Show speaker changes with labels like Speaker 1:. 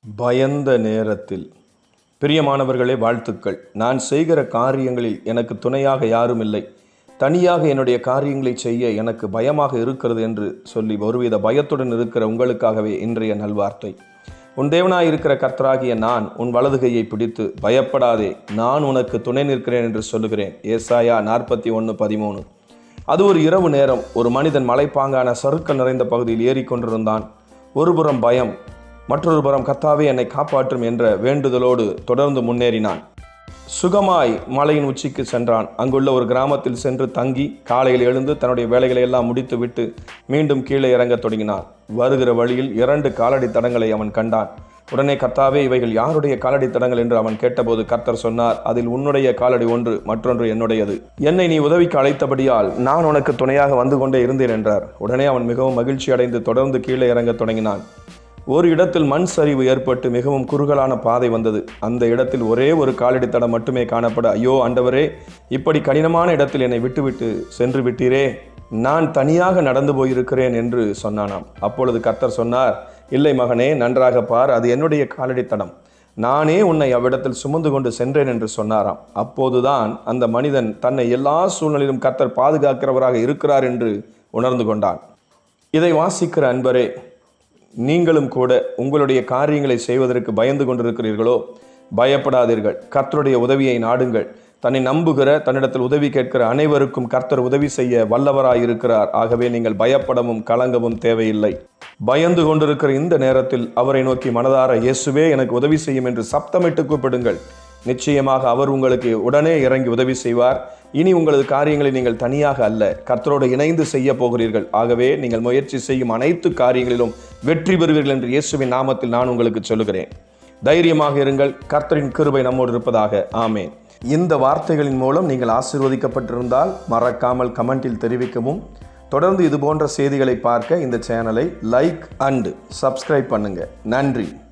Speaker 1: பயந்த நேரத்தில். பிரியமானவர்களே, வாழ்த்துக்கள். நான் செய்கிற காரியங்களில் எனக்கு துணையாக யாரும் இல்லை, தனியாக என்னுடைய காரியங்களை செய்ய எனக்கு பயமாக இருக்கிறது என்று சொல்லி ஒருவித பயத்துடன் இருக்கிற உங்களுக்காகவே இன்றைய நல்வார்த்தை. உன் தேவனாய் இருக்கிற கர்த்தராகிய நான் உன் வலது கையை பிடித்து பயப்படாதே, நான் உனக்கு துணை நிற்கிறேன் என்று சொல்லுகிறேன். ஏசாயா 41:13. அது ஒரு இரவு நேரம். ஒரு மனிதன் மலைப்பாங்கான சறுக்கல் நிறைந்த பகுதியில் ஏறிக்கொண்டிருந்தான். ஒருபுறம் பயம், மற்றொரு புறம் கர்த்தாவே என்னை காப்பாற்றும் என்ற வேண்டுதலோடு தொடர்ந்து முன்னேறினான். சுகமாய் மலையின் உச்சிக்கு சென்றான். அங்குள்ள ஒரு கிராமத்தில் சென்று தங்கி காலையில் எழுந்து தன்னுடைய வேலைகளை எல்லாம் முடித்துவிட்டு மீண்டும் கீழே இறங்கத் தொடங்கினான். வருகிற வழியில் 2 காலடி தடங்களை அவன் கண்டான். உடனே கர்த்தாவே, இவைகள் யாருடைய காலடி தடங்கள் என்று அவன் கேட்டபோது கர்த்தர் சொன்னார், அதில் உன்னுடைய காலடி ஒன்று, மற்றொன்று என்னுடையது. என்னை நீ உதவிக்கு அழைத்தபடியால் நான் உனக்கு துணையாக வந்து கொண்டே இருந்தேன் என்றார். உடனே அவன் மிகவும் மகிழ்ச்சி அடைந்து தொடர்ந்து கீழே இறங்கத் தொடங்கினான். ஒரு இடத்தில் மண் சரிவு ஏற்பட்டு மிகவும் குறுகலான பாதை வந்தது. அந்த இடத்தில் ஒரே ஒரு காலடி தடம் மட்டுமே காணப்பட, ஐயோ ஆண்டவரே, இப்படி கடினமான இடத்தில் என்னை விட்டுவிட்டு சென்று விட்டீரே, நான் தனியாக நடந்து போயிருக்கிறேன் என்று சொன்னானாம். அப்பொழுது கர்த்தர் சொன்னார், இல்லை மகனே, நன்றாக பார், அது என்னுடைய காலடி தடம், நானே உன்னை அவ்விடத்தில் சுமந்து கொண்டு சென்றேன் என்று சொன்னாராம். அப்போதுதான் அந்த மனிதன் தன்னை எல்லா சூழ்நிலையிலும் கர்த்தர் பாதுகாக்கிறவராக இருக்கிறார் என்று உணர்ந்து கொண்டான். இதை வாசிக்கிற அன்பரே, நீங்களும் கூட உங்களுடைய காரியங்களை செய்வதற்கு பயந்து கொண்டிருக்கிறீர்களோ? பயப்படாதீர்கள். கர்த்தருடைய உதவியை நாடுங்கள். தன்னை நம்புகிற, தன்னிடத்தில் உதவி கேட்கிற அனைவருக்கும் கர்த்தர் உதவி செய்ய வல்லவராயிருக்கிறார். ஆகவே நீங்கள் பயப்படவும் கலங்கவும் தேவையில்லை. பயந்து கொண்டிருக்கிற இந்த நேரத்தில் அவரை நோக்கி மனதார, இயேசுவே எனக்கு உதவி செய்யும் என்று சப்தமிட்டு கூப்பிடுங்கள். நிச்சயமாக அவர் உங்களுக்கு உடனே இறங்கி உதவி செய்வார். இனி உங்களது காரியங்களை நீங்கள் தனியாக அல்ல, கர்த்தரோடு இணைந்து செய்ய போகிறீர்கள். ஆகவே நீங்கள் முயற்சி செய்யும் அனைத்து காரியங்களிலும் வெற்றி பெறுவீர்கள் என்று இயேசுவின் நாமத்தில் நான் உங்களுக்கு சொல்லுகிறேன். தைரியமாக இருங்கள். கர்த்தரின் கிருபை நம்மோடு இருப்பதாக. ஆமென். இந்த வார்த்தைகளின் மூலம் நீங்கள் ஆசீர்வதிக்கப்பட்டிருந்தால் மறக்காமல் கமெண்டில் தெரிவிக்கவும். தொடர்ந்து இது போன்ற செய்திகளை பார்க்க இந்த சேனலை லைக் அண்ட் சப்ஸ்கிரைப் பண்ணுங்க. நன்றி.